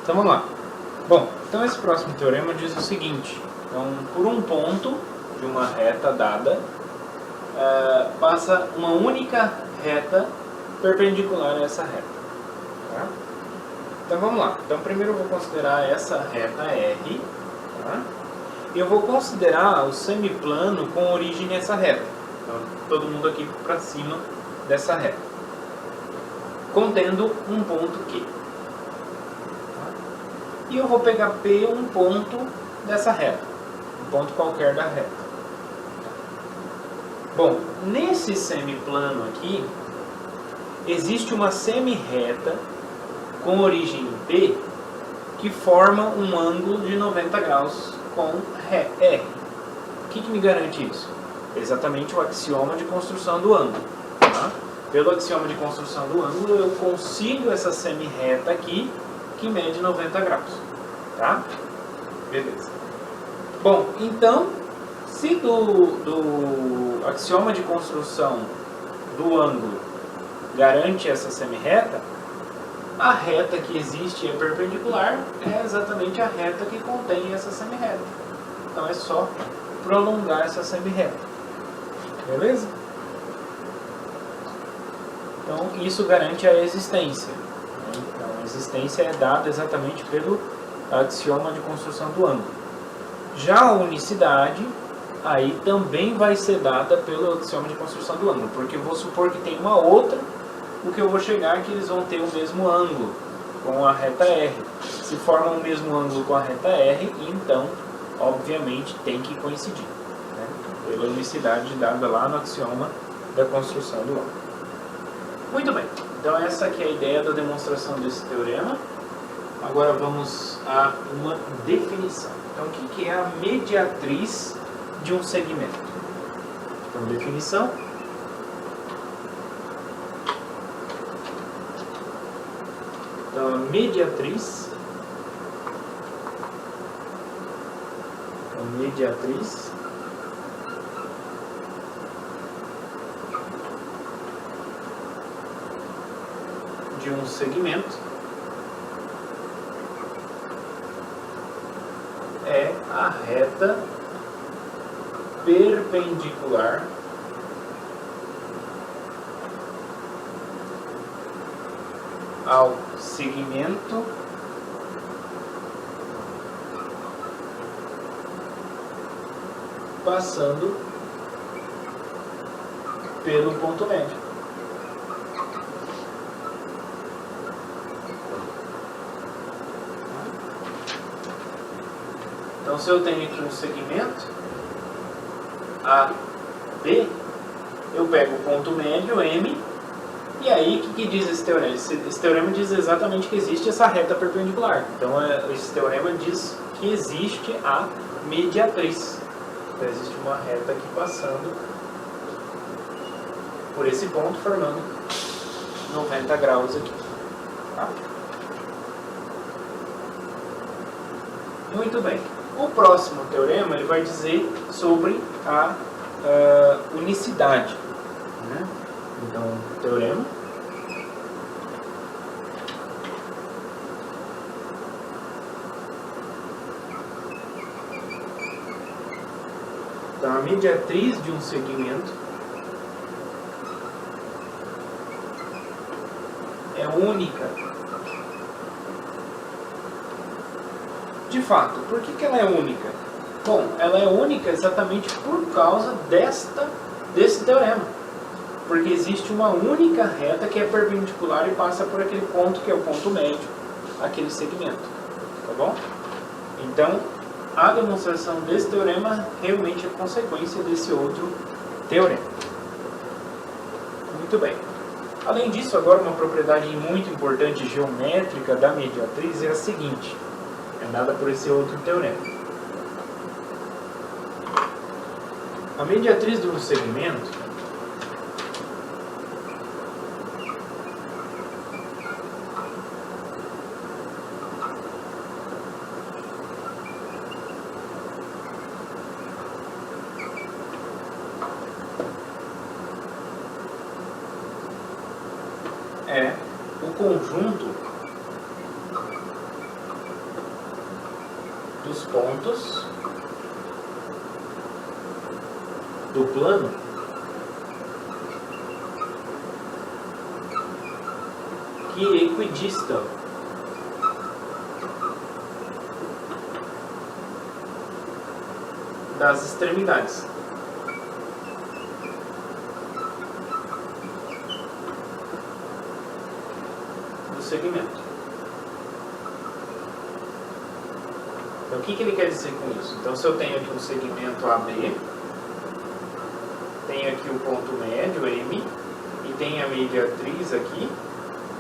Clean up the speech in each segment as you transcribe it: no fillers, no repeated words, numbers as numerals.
Então vamos lá. Bom, então esse próximo teorema diz o seguinte. Então, por um ponto de uma reta dada, passa uma única reta perpendicular a essa reta. Tá? Então vamos lá. Então primeiro eu vou considerar essa reta R. Tá? E eu vou considerar o semiplano com origem nessa reta. Então todo mundo aqui para cima dessa reta. Contendo um ponto Q. Tá? E eu vou pegar P um ponto dessa reta. Um ponto qualquer da reta. Bom, nesse semiplano aqui, existe uma semi-reta com origem em P que forma um ângulo de 90 graus com R. O que me garante isso? Exatamente o axioma de construção do ângulo. Tá? Pelo axioma de construção do ângulo, eu consigo essa semi-reta aqui que mede 90 graus. Tá? Beleza. Bom, então, se do axioma de construção do ângulo garante essa semi-reta, a reta que existe é perpendicular, é exatamente a reta que contém essa semi-reta. Então é só prolongar essa semi-reta. Beleza? Então isso garante a existência. Então a existência é dada exatamente pelo axioma de construção do ângulo. Já a unicidade, aí também vai ser dada pelo axioma de construção do ângulo, porque eu vou supor que tem uma outra, o que eu vou chegar é que eles vão ter o mesmo ângulo com a reta R. Se formam o mesmo ângulo com a reta R, então, obviamente, tem que coincidir, né? Pela unicidade dada lá no axioma da construção do ângulo. Muito bem, então essa aqui é a ideia da demonstração desse teorema. Agora vamos a uma definição. Então, o que é a mediatriz de um segmento? Então, definição. Então, a mediatriz de um segmento é a reta perpendicular ao segmento passando pelo ponto médio. Então, se eu tenho aqui um segmento A, B, eu pego o ponto médio, M, e aí o que diz esse teorema? Esse teorema diz exatamente que existe essa reta perpendicular. Então, esse teorema diz que existe a mediatriz. Então, existe uma reta aqui passando por esse ponto, formando 90 graus aqui. Tá? Muito bem. O próximo teorema ele vai dizer sobre a unicidade. Né? Então, teorema. Então, a mediatriz de um segmento é única. De fato, por que ela é única? Bom, ela é única exatamente por causa desse teorema. Porque existe uma única reta que é perpendicular e passa por aquele ponto que é o ponto médio, aquele segmento. Tá bom? Então, a demonstração desse teorema realmente é consequência desse outro teorema. Muito bem. Além disso, agora uma propriedade muito importante geométrica da mediatriz é a seguinte. É dada por esse outro teorema. A mediatriz de um segmento é o conjunto pontos do plano que equidistam das extremidades. Do segmento. Então, o que ele quer dizer com isso? Então, se eu tenho aqui um segmento AB, tenho aqui o ponto médio, M, e tenho a mediatriz aqui,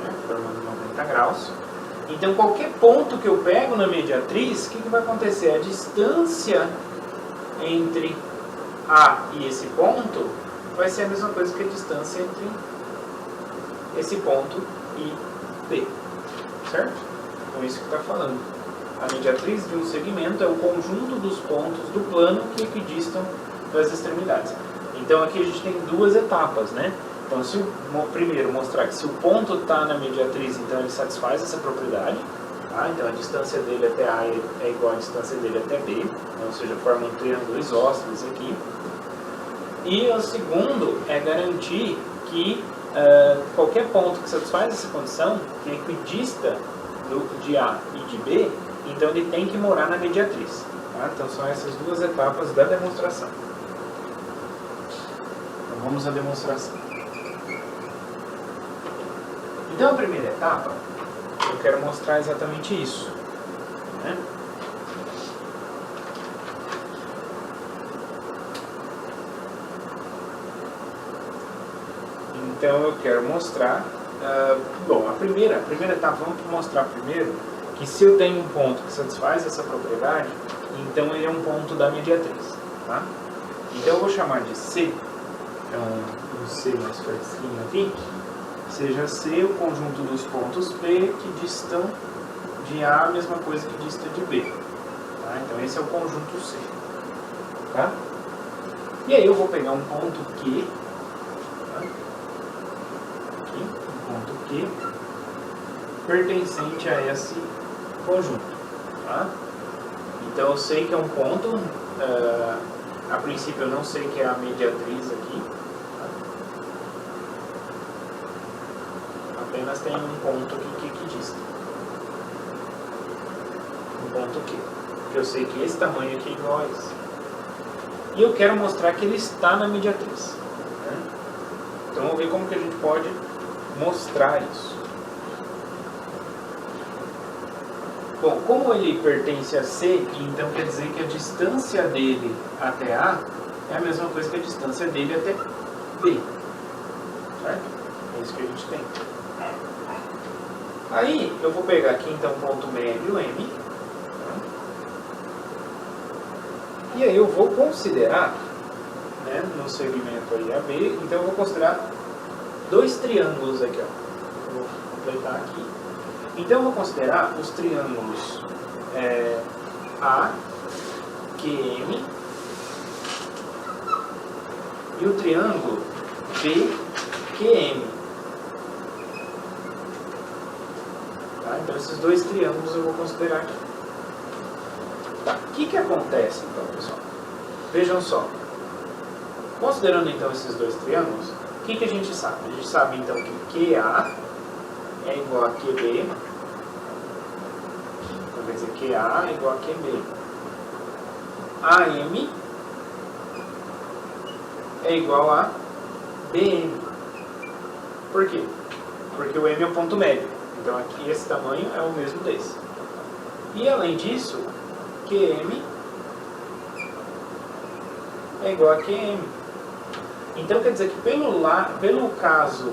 né, formando 90 graus. Então, qualquer ponto que eu pego na mediatriz, o que vai acontecer? A distância entre A e esse ponto vai ser a mesma coisa que a distância entre esse ponto e B. Certo? Então, isso que está falando. A mediatriz de um segmento é o conjunto dos pontos do plano que equidistam das extremidades. Então aqui a gente tem duas etapas, né? Então, se primeiro mostrar que se o ponto está na mediatriz, então ele satisfaz essa propriedade. Tá? Então a distância dele até A é igual à distância dele até B, então, ou seja, forma um triângulo isósceles aqui. E o segundo é garantir que qualquer ponto que satisfaz essa condição, que é equidista de A e de B, então ele tem que morar na mediatriz. Tá? Então são essas duas etapas da demonstração. Então vamos à demonstração. Então a primeira etapa, eu quero mostrar exatamente isso. Né? Então eu quero mostrar, bom, a primeira etapa, vamos mostrar primeiro que se eu tenho um ponto que satisfaz essa propriedade, então ele é um ponto da mediatriz. Tá? Então eu vou chamar de C, então um C mais fresquinho aqui, seja C o conjunto dos pontos P que distam de A a mesma coisa que dista de B. Tá? Então esse é o conjunto C. Tá? E aí eu vou pegar um ponto Q, tá? Aqui, um ponto Q, pertencente a esse conjunto. Tá? Então eu sei que é um ponto, a princípio eu não sei que é a mediatriz aqui, tá? Apenas tem um ponto aqui que equidista. Um ponto Q. Que eu sei que esse tamanho aqui é igual a esse. E eu quero mostrar que ele está na mediatriz. Né? Então vamos ver como que a gente pode mostrar isso. Bom, como ele pertence a C, então quer dizer que a distância dele até A é a mesma coisa que a distância dele até B. Certo? É isso que a gente tem. Aí eu vou pegar aqui então o ponto médio M. E aí eu vou considerar, né, no segmento aí AB, então eu vou considerar dois triângulos aqui, ó. Eu vou completar aqui. Então eu vou considerar os triângulos AQM e o triângulo BQM. Tá? Então esses dois triângulos eu vou considerar aqui. Tá. O que acontece então, pessoal? Vejam só. Considerando então esses dois triângulos, o que a gente sabe? A gente sabe então que QA é igual a QB. Então quer dizer QA é igual a QB. AM é igual a BM. Por quê? Porque o M é o ponto médio. Então aqui esse tamanho é o mesmo desse. E além disso, QM é igual a QM. Então quer dizer que pelo caso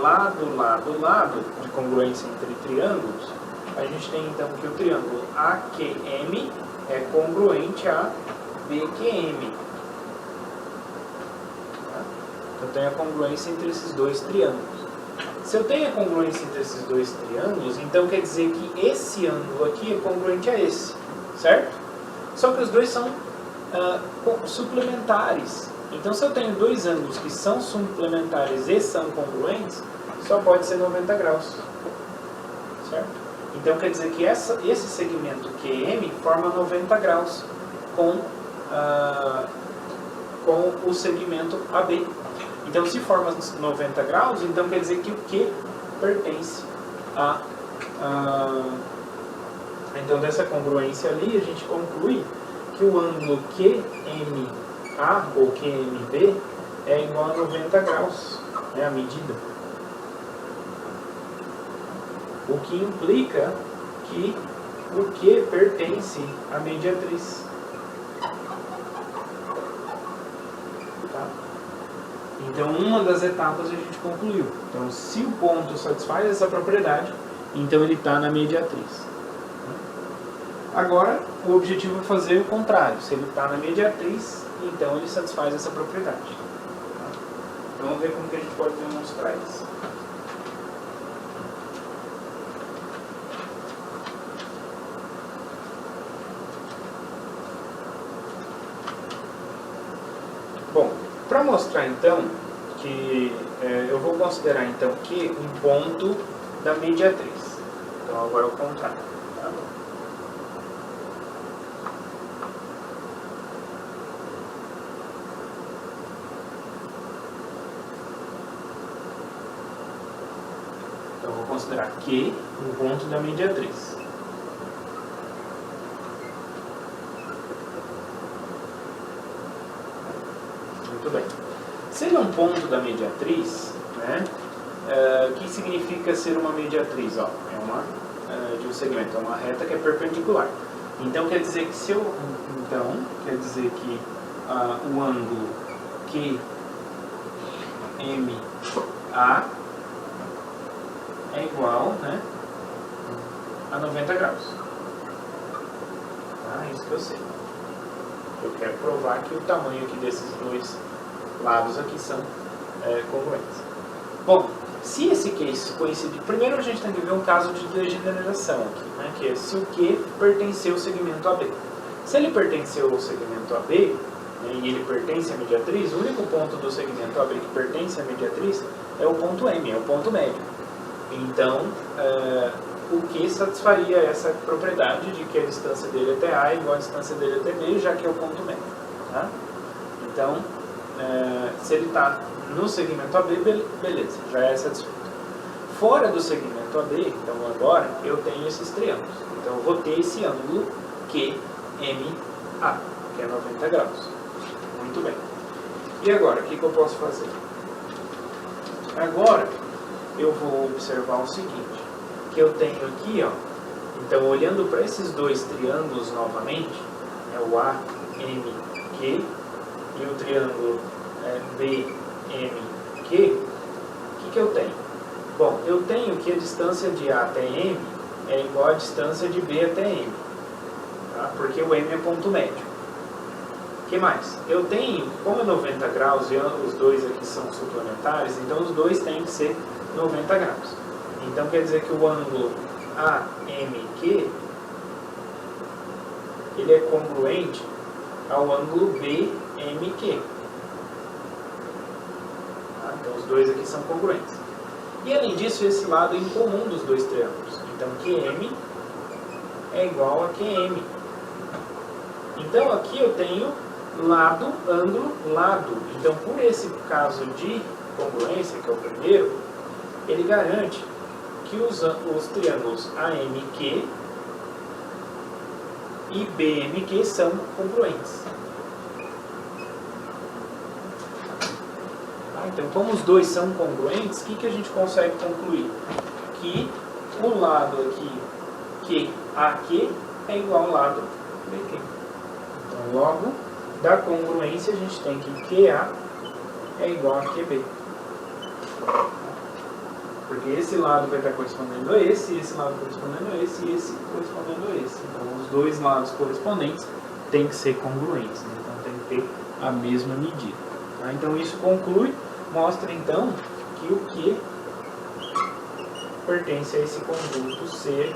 lado de congruência entre triângulos, a gente tem então que o triângulo AQM é congruente a BQM. Tá? Então eu tenho a congruência entre esses dois triângulos. Se eu tenho a congruência entre esses dois triângulos, então quer dizer que esse ângulo aqui é congruente a esse. Certo? Só que os dois são suplementares. Então, se eu tenho dois ângulos que são suplementares e são congruentes, só pode ser 90 graus. Certo? Então quer dizer que esse segmento QM forma 90 graus com o segmento AB. Então se forma 90 graus, então quer dizer que o Q pertence então dessa congruência ali a gente conclui que o ângulo QMA ou QMB é igual a 90 graus, é a medida. O que implica que o Q pertence à mediatriz. Tá? Então, uma das etapas a gente concluiu. Então, se o ponto satisfaz essa propriedade, então ele está na mediatriz. Agora, o objetivo é fazer o contrário. Se ele está na mediatriz, então ele satisfaz essa propriedade. Tá? Então, vamos ver como que a gente pode demonstrar isso. Bom, para mostrar então que eu vou considerar então que um ponto da mediatriz. Então agora é o contrário. Tá? Então eu vou considerar que um ponto da mediatriz. Muito bem. Se ele é um ponto da mediatriz, né, o que significa ser uma mediatriz? Ó, é uma de um segmento, é uma reta que é perpendicular. Então quer dizer que o ângulo QMA é igual, né, a 90 graus. Tá? Isso que eu sei. Eu quero provar que o tamanho aqui desses dois lados aqui são congruentes. Bom, se esse case coincidir... Primeiro a gente tem que ver um caso de degeneração aqui, né, que é se o Q pertenceu ao segmento AB. Se ele pertenceu ao segmento AB, né, e ele pertence à mediatriz, o único ponto do segmento AB que pertence à mediatriz é o ponto M, é o ponto médio. Então, o Q satisfaria essa propriedade de que a distância dele até A é igual à distância dele até B, já que é o ponto médio. Tá? Então, se ele está no segmento AB, beleza, já é satisfeito. Fora do segmento AB, então agora eu tenho esses triângulos. Então eu vou ter esse ângulo QMA, que é 90 graus. Muito bem. E agora, o que eu posso fazer? Agora eu vou observar o seguinte, que eu tenho aqui, ó, então olhando para esses dois triângulos novamente, é o AMQ e o triângulo BMQ, o que eu tenho? Bom, eu tenho que a distância de A até M é igual à distância de B até M, tá? Porque o M é ponto médio. O que mais? Eu tenho, como é 90 graus e os dois aqui são suplementares, então os dois têm que ser 90 graus. Então quer dizer que o ângulo AMQ ele é congruente ao ângulo BMQ. Tá? Então os dois aqui são congruentes. E além disso, esse lado é incomum dos dois triângulos. Então QM é igual a QM. Então aqui eu tenho lado, ângulo, lado. Então por esse caso de congruência, que é o primeiro, ele garante que os triângulos AMQ e BMQ são congruentes. Então, como os dois são congruentes, o que a gente consegue concluir? Que o lado aqui, QAQ, é igual ao lado BQ. Então, logo, da congruência, a gente tem que QA é igual a QB. Porque esse lado vai estar correspondendo a esse lado correspondendo a esse e esse correspondendo a esse. Então, os dois lados correspondentes têm que ser congruentes, né? Então tem que ter a mesma medida. Tá? Então isso conclui, mostra então que o Q pertence a esse conjunto C